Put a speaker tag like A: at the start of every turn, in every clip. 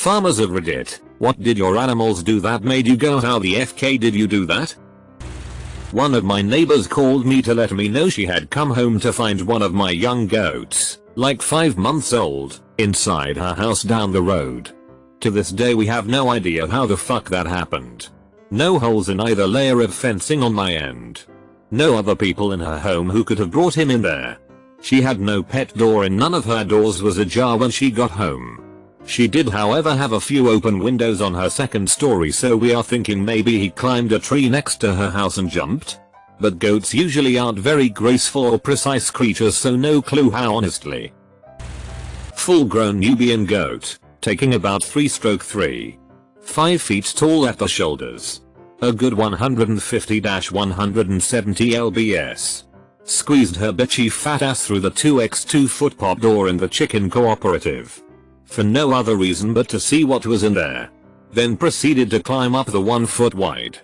A: Farmers of Reddit, what did your animals do that made you go how the FK did you do that? One of my neighbors called me to let me know she had come home to find one of my young goats, like 5 months old, inside her house down the road. To this day we have no idea how the fuck that happened. No holes in either layer of fencing on my end. No other people in her home who could have brought him in there. She had no pet door and none of her doors was ajar when she got home. She did however have a few open windows on her second story, so we are thinking maybe he climbed a tree next to her house and jumped. But goats usually aren't very graceful or precise creatures, so no clue how honestly. Full grown Nubian goat, taking about 3/3. 5 feet tall at the shoulders. A good 150-170 lbs. Squeezed her bitchy fat ass through the 2x2 foot pop door in the chicken cooperative. For no other reason but to see what was in there. Then proceeded to climb up the 1 foot wide,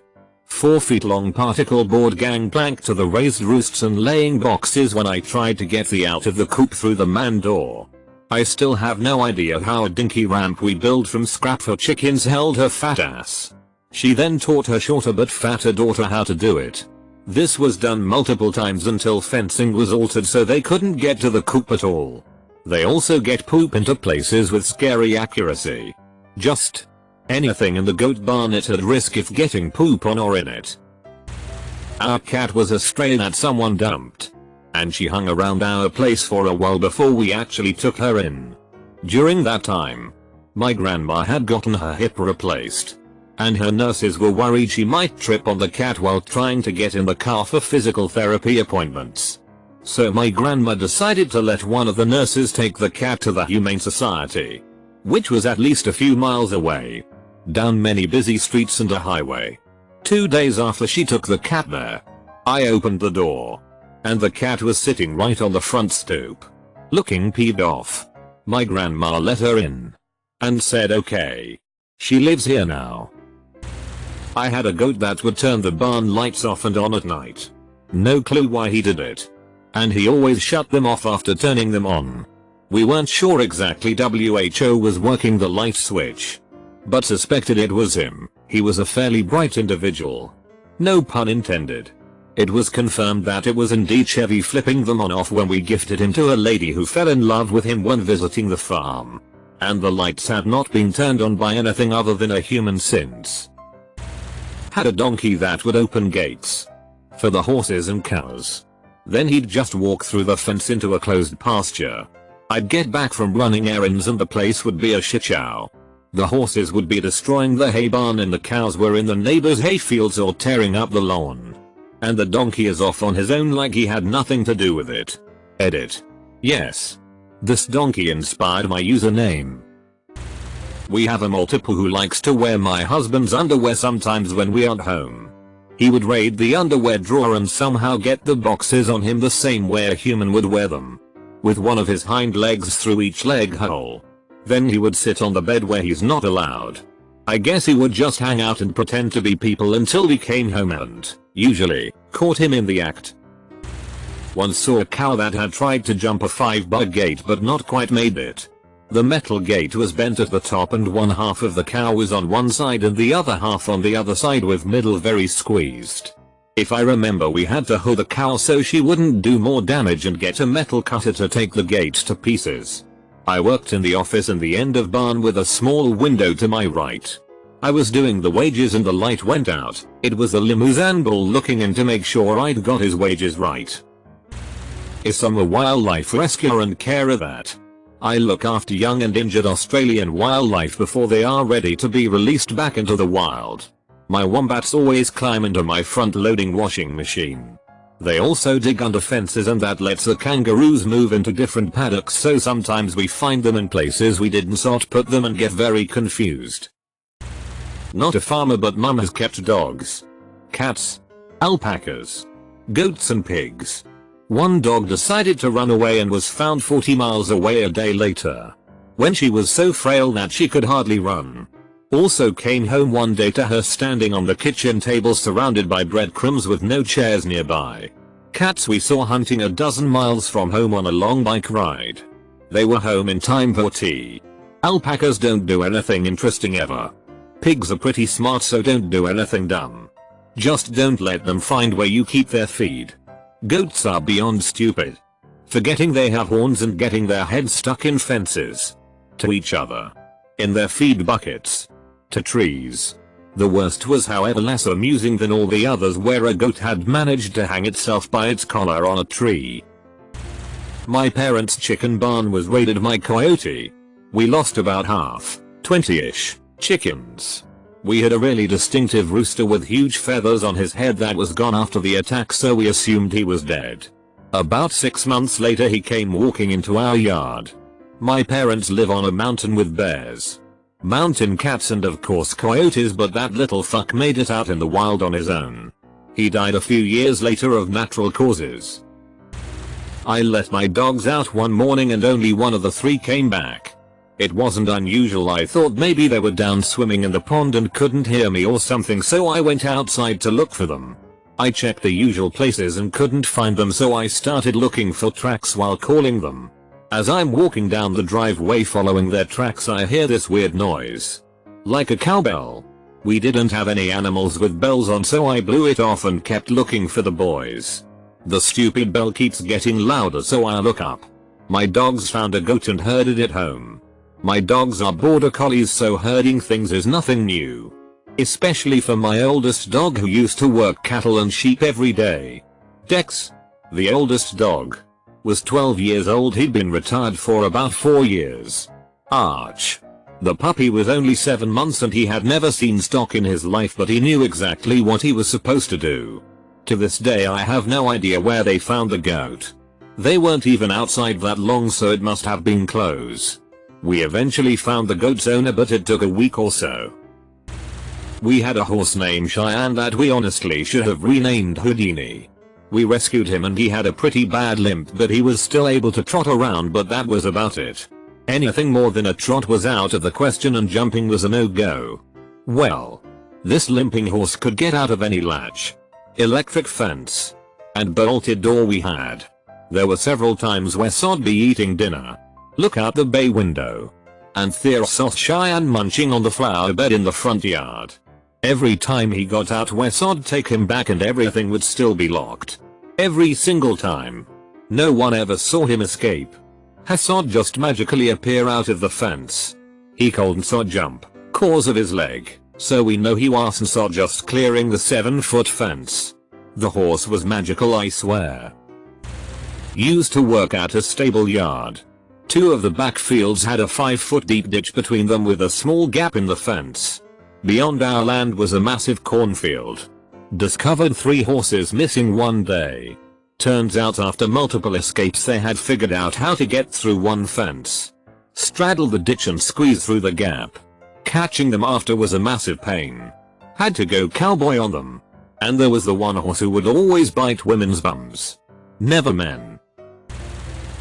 A: 4 feet long particle board gangplank to the raised roosts and laying boxes when I tried to get the out of the coop through the man door. I still have no idea how a dinky ramp we built from scrap for chickens held her fat ass. She then taught her shorter but fatter daughter how to do it. This was done multiple times until fencing was altered so they couldn't get to the coop at all. They also get poop into places with scary accuracy. Just anything in the goat barn it had risk if getting poop on or in it. Our cat was a stray that someone dumped, and she hung around our place for a while before we actually took her in. During that time, my grandma had gotten her hip replaced, and her nurses were worried she might trip on the cat while trying to get in the car for physical therapy appointments. So my grandma decided to let one of the nurses take the cat to the Humane Society, which was at least a few miles away, down many busy streets and a highway. 2 days after she took the cat there, I opened the door, and the cat was sitting right on the front stoop, looking peeved off. My grandma let her in, and said okay. She lives here now. I had a goat that would turn the barn lights off and on at night. No clue why he did it. And he always shut them off after turning them on. We weren't sure exactly WHO was working the light switch, but suspected it was him. He was a fairly bright individual. No pun intended. It was confirmed that it was indeed Chevy flipping them on off when we gifted him to a lady who fell in love with him when visiting the farm. And the lights had not been turned on by anything other than a human since. Had a donkey that would open gates for the horses and cows. Then he'd just walk through the fence into a closed pasture. I'd get back from running errands and the place would be a shit show. The horses would be destroying the hay barn and the cows were in the neighbor's hay fields or tearing up the lawn. And the donkey is off on his own like he had nothing to do with it. Edit. Yes. This donkey inspired my username. We have a multiple who likes to wear my husband's underwear sometimes when we aren't home. He would raid the underwear drawer and somehow get the boxes on him the same way a human would wear them, with one of his hind legs through each leg hole. Then he would sit on the bed where he's not allowed. I guess he would just hang out and pretend to be people until we came home and, usually, caught him in the act. Once saw a cow that had tried to jump a 5-bar gate but not quite made it. The metal gate was bent at the top and one half of the cow was on one side and the other half on the other side with middle very squeezed. If I remember, we had to hold the cow so she wouldn't do more damage and get a metal cutter to take the gate to pieces. I worked in the office in the end of barn with a small window to my right. I was doing the wages and the light went out. It was the limousine bull looking in to make sure I'd got his wages right. I'm a wildlife rescuer and carer that I look after young and injured Australian wildlife before they are ready to be released back into the wild. My wombats always climb into my front loading washing machine. They also dig under fences and that lets the kangaroos move into different paddocks, so sometimes we find them in places we didn't sort put them and get very confused. Not a farmer, but mum has kept dogs, cats, alpacas, goats and pigs. One dog decided to run away and was found 40 miles away a day later, when she was so frail that she could hardly run. Also came home one day to her standing on the kitchen table surrounded by breadcrumbs with no chairs nearby. Cats we saw hunting a dozen miles from home on a long bike ride. They were home in time for tea. Alpacas don't do anything interesting ever. Pigs are pretty smart, so don't do anything dumb. Just don't let them find where you keep their feed. Goats are beyond stupid. Forgetting they have horns and getting their heads stuck in fences. To each other. In their feed buckets. To trees. The worst was, however, less amusing than all the others, where a goat had managed to hang itself by its collar on a tree. My parents' chicken barn was raided by coyote. We lost about half, 20-ish, chickens. We had a really distinctive rooster with huge feathers on his head that was gone after the attack, so we assumed he was dead. About 6 months later he came walking into our yard. My parents live on a mountain with bears, mountain cats, and of course coyotes, but that little fuck made it out in the wild on his own. He died a few years later of natural causes. I let my dogs out one morning and only one of the 3 came back. It wasn't unusual. I thought maybe they were down swimming in the pond and couldn't hear me or something, so I went outside to look for them. I checked the usual places and couldn't find them, so I started looking for tracks while calling them. As I'm walking down the driveway following their tracks, I hear this weird noise. Like a cowbell. We didn't have any animals with bells on, so I blew it off and kept looking for the boys. The stupid bell keeps getting louder, so I look up. My dogs found a goat and herded it home. My dogs are border collies, so herding things is nothing new. Especially for my oldest dog, who used to work cattle and sheep every day. Dex, the oldest dog, was 12 years old. He'd been retired for about 4 years. Arch, the puppy, was only 7 months and he had never seen stock in his life, but he knew exactly what he was supposed to do. To this day I have no idea where they found the goat. They weren't even outside that long, so it must have been close. We eventually found the goat's owner, but it took a week or so. We had a horse named Cheyenne that we honestly should have renamed Houdini. We rescued him and he had a pretty bad limp, but he was still able to trot around, but that was about it. Anything more than a trot was out of the question, and jumping was a no-go. Well, this limping horse could get out of any latch, electric fence, and bolted door we had. There were several times where Sod be eating dinner, look out the bay window, and saw Cheyenne munching on the flower bed in the front yard. Every time he got out, Wes'd take him back and everything would still be locked. Every single time. No one ever saw him escape. Hassad just magically appear out of the fence. He couldn't jump, cause of his leg, so we know he wasn't just clearing the 7-foot fence. The horse was magical, I swear. Used to work at a stable yard. 2 of the back fields had a 5-foot deep ditch between them with a small gap in the fence. Beyond our land was a massive cornfield. Discovered 3 horses missing one day. Turns out after multiple escapes they had figured out how to get through one fence, straddle the ditch and squeeze through the gap. Catching them after was a massive pain. Had to go cowboy on them. And there was the one horse who would always bite women's bums. Never men.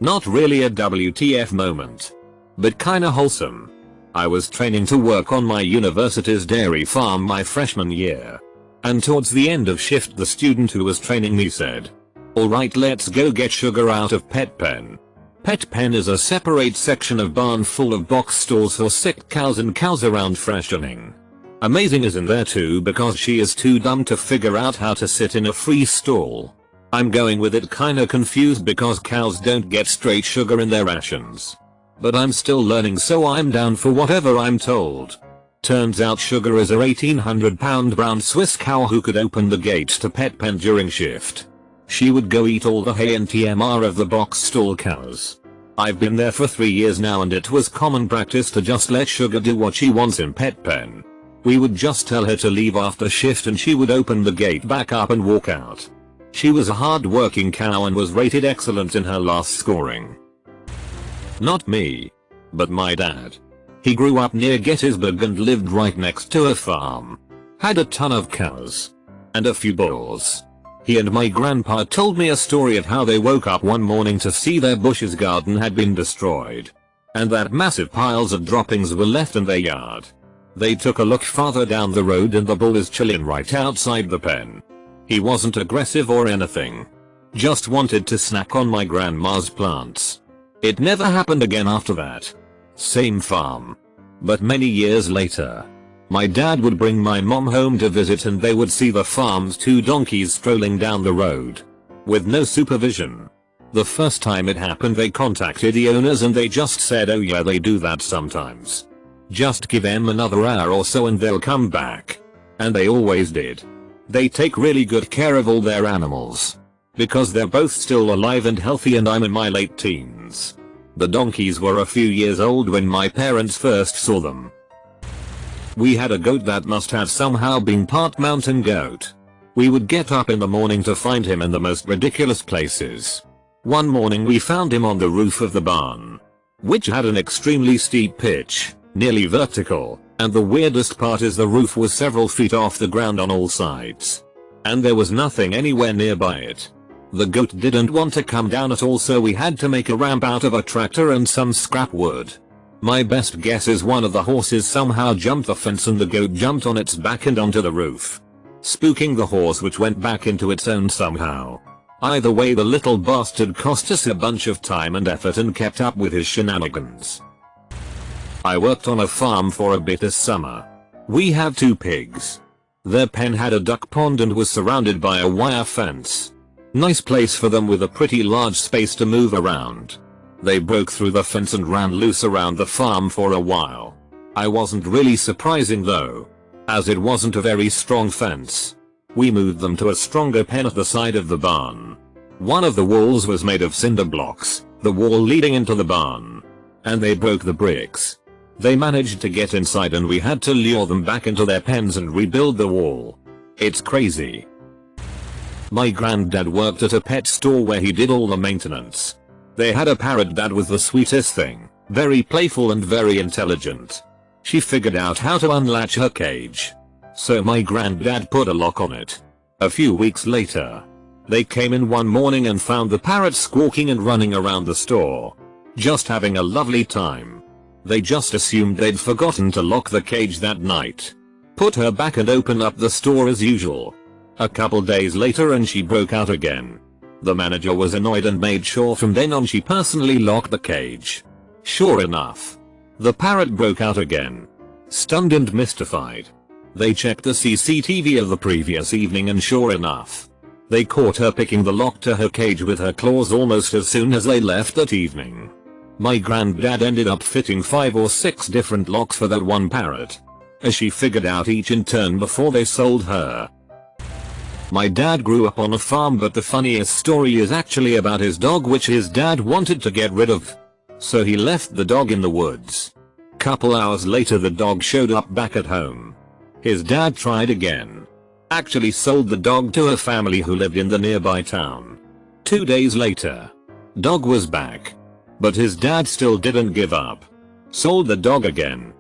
A: Not really a WTF moment, but kinda wholesome. I was training to work on my university's dairy farm my freshman year. And towards the end of shift the student who was training me said, "Alright, let's go get sugar out of pet pen." Pet pen is a separate section of barn full of box stalls for sick cows and cows around freshening. Amazing is in there too because she is too dumb to figure out how to sit in a free stall. I'm going with it kinda confused because cows don't get straight sugar in their rations. But I'm still learning, so I'm down for whatever I'm told. Turns out Sugar is a 1800-pound brown Swiss cow who could open the gates to pet pen during shift. She would go eat all the hay and TMR of the box stall cows. I've been there for 3 years now and it was common practice to just let Sugar do what she wants in pet pen. We would just tell her to leave after shift and she would open the gate back up and walk out. She was a hard-working cow and was rated excellent in her last scoring. Not me, but my dad. He grew up near Gettysburg and lived right next to a farm. Had a ton of cows. And a few bulls. He and my grandpa told me a story of how they woke up one morning to see their Bush's garden had been destroyed. And that massive piles of droppings were left in their yard. They took a look farther down the road and the bull is chilling right outside the pen. He wasn't aggressive or anything. Just wanted to snack on my grandma's plants. It never happened again after that. Same farm. But many years later, my dad would bring my mom home to visit and they would see the farm's 2 donkeys strolling down the road. With no supervision. The first time it happened they contacted the owners and they just said, oh yeah, they do that sometimes. Just give them another hour or so and they'll come back. And they always did. They take really good care of all their animals. Because they're both still alive and healthy and I'm in my late teens. The donkeys were a few years old when my parents first saw them. We had a goat that must have somehow been part mountain goat. We would get up in the morning to find him in the most ridiculous places. One morning we found him on the roof of the barn, which had an extremely steep pitch, nearly vertical, and the weirdest part is the roof was several feet off the ground on all sides. And there was nothing anywhere nearby it. The goat didn't want to come down at all, so we had to make a ramp out of a tractor and some scrap wood. My best guess is one of the horses somehow jumped the fence and the goat jumped on its back and onto the roof, spooking the horse, which went back into its own somehow. Either way, the little bastard cost us a bunch of time and effort and kept up with his shenanigans. I worked on a farm for a bit this summer. We have 2 pigs. Their pen had a duck pond and was surrounded by a wire fence. Nice place for them with a pretty large space to move around. They broke through the fence and ran loose around the farm for a while. I wasn't really surprising though, as it wasn't a very strong fence. We moved them to a stronger pen at the side of the barn. One of the walls was made of cinder blocks, the wall leading into the barn. And they broke the bricks. They managed to get inside and we had to lure them back into their pens and rebuild the wall. It's crazy. My granddad worked at a pet store where he did all the maintenance. They had a parrot that was the sweetest thing, very playful and very intelligent. She figured out how to unlatch her cage. So my granddad put a lock on it. A few weeks later, they came in one morning and found the parrot squawking and running around the store, just having a lovely time. They just assumed they'd forgotten to lock the cage that night. Put her back and opened up the store as usual. A couple days later and she broke out again. The manager was annoyed and made sure from then on she personally locked the cage. Sure enough, the parrot broke out again. Stunned and mystified, they checked the CCTV of the previous evening and sure enough, they caught her picking the lock to her cage with her claws almost as soon as they left that evening. My granddad ended up fitting 5 or 6 different locks for that one parrot, as she figured out each in turn before they sold her. My dad grew up on a farm, but the funniest story is actually about his dog, which his dad wanted to get rid of. So he left the dog in the woods. Couple hours later the dog showed up back at home. His dad tried again. Actually sold the dog to a family who lived in the nearby town. 2 days later, dog was back. But his dad still didn't give up. Sold the dog again.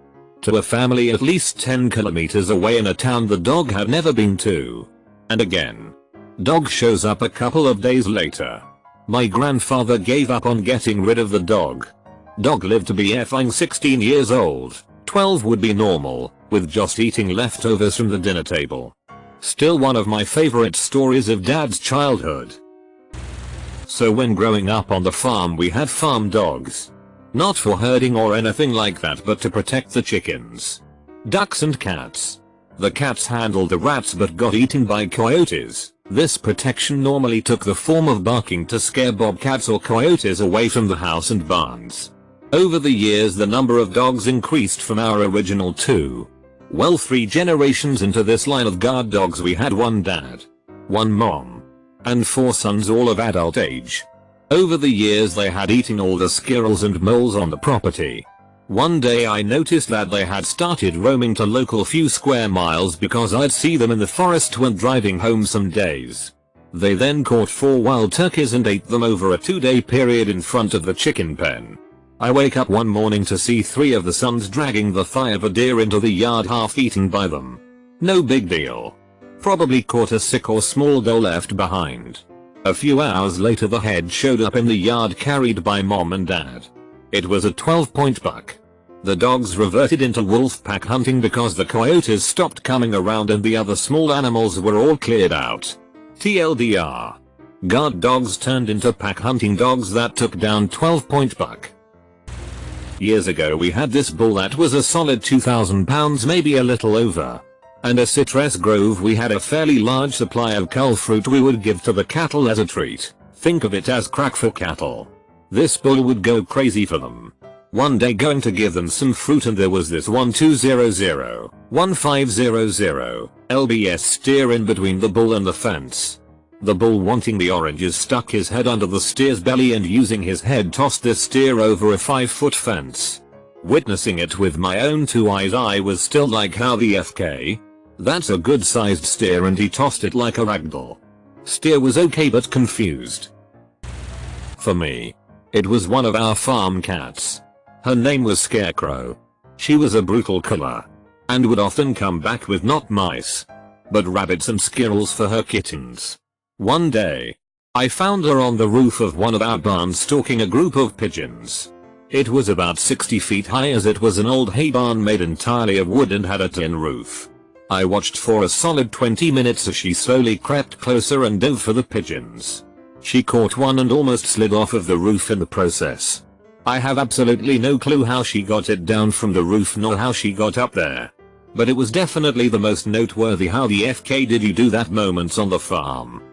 A: To a family at least 10 kilometers away in a town the dog had never been to. And again. Dog shows up a couple of days later. My grandfather gave up on getting rid of the dog. Dog lived to be effing 16 years old. 12 would be normal, with just eating leftovers from the dinner table. Still one of my favorite stories of dad's childhood. So when growing up on the farm we had farm dogs. Not for herding or anything like that, but to protect the chickens, ducks and cats. The cats handled the rats but got eaten by coyotes. This protection normally took the form of barking to scare bobcats or coyotes away from the house and barns. Over the years the number of dogs increased from our original 2. Well, 3 generations into this line of guard dogs we had 1 dad, 1 mom, and 4 sons, all of adult age. Over the years they had eaten all the squirrels and moles on the property. One day I noticed that they had started roaming to local few square miles because I'd see them in the forest when driving home some days. They then caught 4 wild turkeys and ate them over a 2-day period in front of the chicken pen. I wake up one morning to see 3 of the sons dragging the thigh of a deer into the yard, half eaten by them. No big deal. Probably caught a sick or small doe left behind. A few hours later the head showed up in the yard carried by mom and dad. It was a 12-point buck. The dogs reverted into wolf pack hunting because the coyotes stopped coming around and the other small animals were all cleared out. TLDR. Guard dogs turned into pack hunting dogs that took down 12-point buck. Years ago we had this bull that was a solid 2,000 pounds, maybe a little over. And a citrus grove. We had a fairly large supply of cull fruit we would give to the cattle as a treat. Think of it as crack for cattle. This bull would go crazy for them. One day going to give them some fruit and there was this 1200 1500 lbs steer in between the bull and the fence. The bull, wanting the oranges, stuck his head under the steer's belly and using his head tossed this steer over a 5-foot fence. Witnessing it with my own 2 eyes, I was still like, how the FK? That's a good sized steer, and he tossed it like a ragdoll. Steer was okay but confused. For me, it was one of our farm cats. Her name was Scarecrow. She was a brutal killer, and would often come back with not mice, but rabbits and squirrels for her kittens. One day, I found her on the roof of one of our barns stalking a group of pigeons. It was about 60 feet high, as it was an old hay barn made entirely of wood and had a tin roof. I watched for a solid 20 minutes as she slowly crept closer and dove for the pigeons. She caught one and almost slid off of the roof in the process. I have absolutely no clue how she got it down from the roof nor how she got up there. But it was definitely the most noteworthy how the FK did you do that moments on the farm.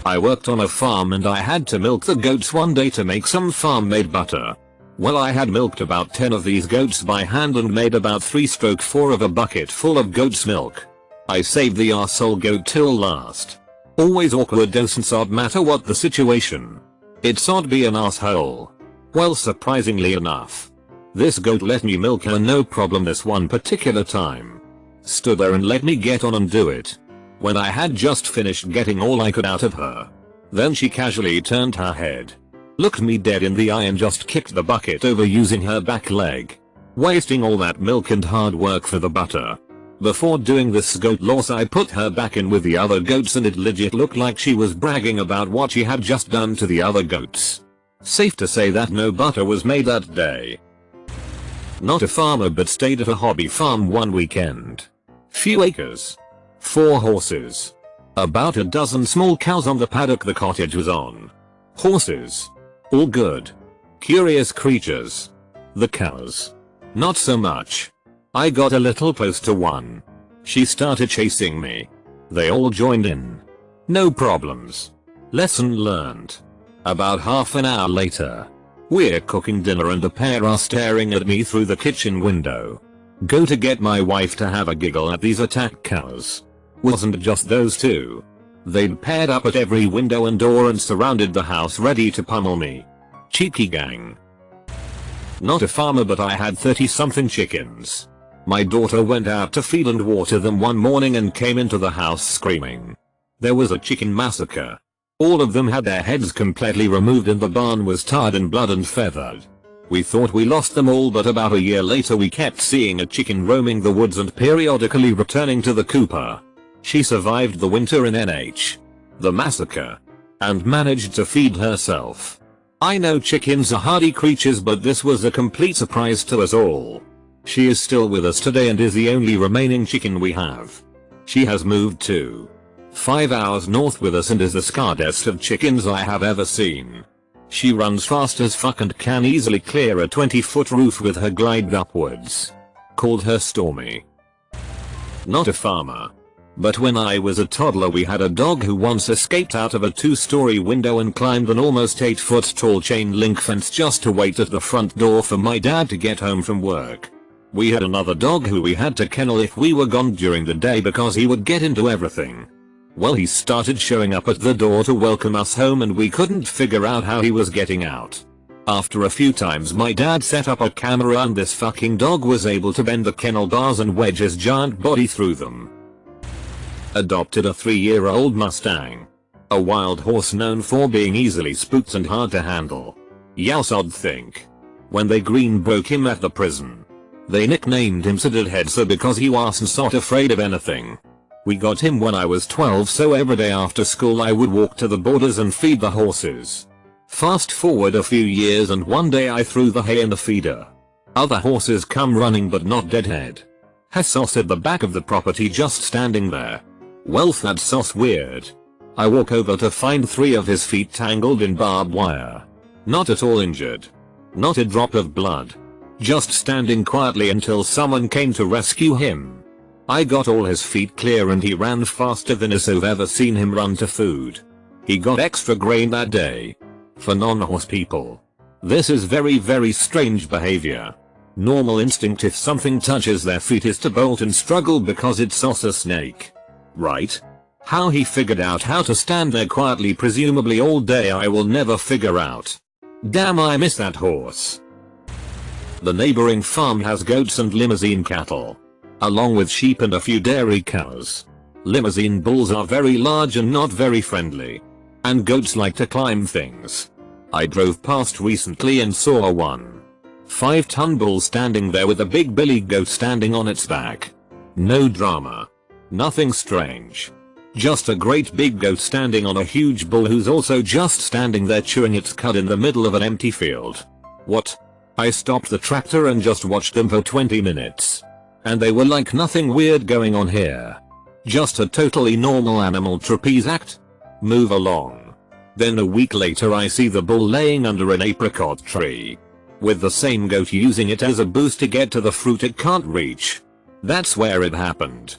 A: I worked on a farm and I had to milk the goats one day to make some farm-made butter. Well, I had milked about 10 of these goats by hand and made about 3/4 of a bucket full of goat's milk. I saved the arsehole goat till last. Always awkward doesn't matter what the situation. It's odd be an asshole. Well, surprisingly enough, this goat let me milk her no problem this one particular time. Stood there and let me get on and do it. When I had just finished getting all I could out of her, then she casually turned her head, looked me dead in the eye and just kicked the bucket over using her back leg, wasting all that milk and hard work for the butter. Before doing this goat loss, I put her back in with the other goats and it legit looked like she was bragging about what she had just done to the other goats. Safe to say that no butter was made that day. Not a farmer but stayed at a hobby farm one weekend. Few acres. 4 horses. About a dozen small cows on the paddock the cottage was on. Horses. All good. Curious creatures. The cows. Not so much. I got a little close to one. She started chasing me. They all joined in. No problems. Lesson learned. About half an hour later, we're cooking dinner and a pair are staring at me through the kitchen window. Go to get my wife to have a giggle at these attack cows. Wasn't just those two. They'd paired up at every window and door and surrounded the house ready to pummel me. Cheeky gang. Not a farmer but I had 30-something chickens. My daughter went out to feed and water them one morning and came into the house screaming. There was a chicken massacre. All of them had their heads completely removed and the barn was tarred and blood and feathered. We thought we lost them all, but about a year later we kept seeing a chicken roaming the woods and periodically returning to the cooper. She survived the winter in the massacre, and managed to feed herself. I know chickens are hardy creatures, but this was a complete surprise to us all. She is still with us today and is the only remaining chicken we have. She has moved to 5 hours north with us and is the scarredest of chickens I have ever seen. She runs fast as fuck and can easily clear a 20-foot roof with her glide upwards. Called her Stormy. Not a farmer. But when I was a toddler we had a dog who once escaped out of a 2-story window and climbed an almost 8-foot tall chain link fence just to wait at the front door for my dad to get home from work. We had another dog who we had to kennel if we were gone during the day because he would get into everything. Well, he started showing up at the door to welcome us home and we couldn't figure out how he was getting out. After a few times my dad set up a camera and this fucking dog was able to bend the kennel bars and wedge his giant body through them. Adopted a 3-year-old Mustang. A wild horse known for being easily spooked and hard to handle. Yes, I'd think. When they green broke him at the prison, they nicknamed him Saddle Head Sir because he wasn't not afraid of anything. We got him when I was 12, so every day after school I would walk to the borders and feed the horses. Fast forward a few years and one day I threw the hay in the feeder. Other horses come running but not Deadhead. Has sauce at the back of the property just standing there. Well, that's sauce weird. I walk over to find 3 of his feet tangled in barbed wire. Not at all injured. Not a drop of blood. Just standing quietly until someone came to rescue him. I got all his feet clear and he ran faster than I've ever seen him run to food. He got extra grain that day. For non-horse people. This is very strange behavior. Normal instinct if something touches their feet is to bolt and struggle because it's a snake. Right? How he figured out how to stand there quietly presumably all day I will never figure out. Damn, I miss that horse. The neighboring farm has goats and limousine cattle. Along with sheep and a few dairy cows. Limousine bulls are very large and not very friendly. And goats like to climb things. I drove past recently and saw a 1.5-ton bull standing there with a big billy goat standing on its back. No drama. Nothing strange. Just a great big goat standing on a huge bull who's also just standing there chewing its cud in the middle of an empty field. What? I stopped the tractor and just watched them for 20 minutes. And they were like nothing weird going on here. Just a totally normal animal trapeze act. Move along. Then a week later I see the bull laying under an apricot tree. With the same goat using it as a boost to get to the fruit it can't reach. That's where it happened.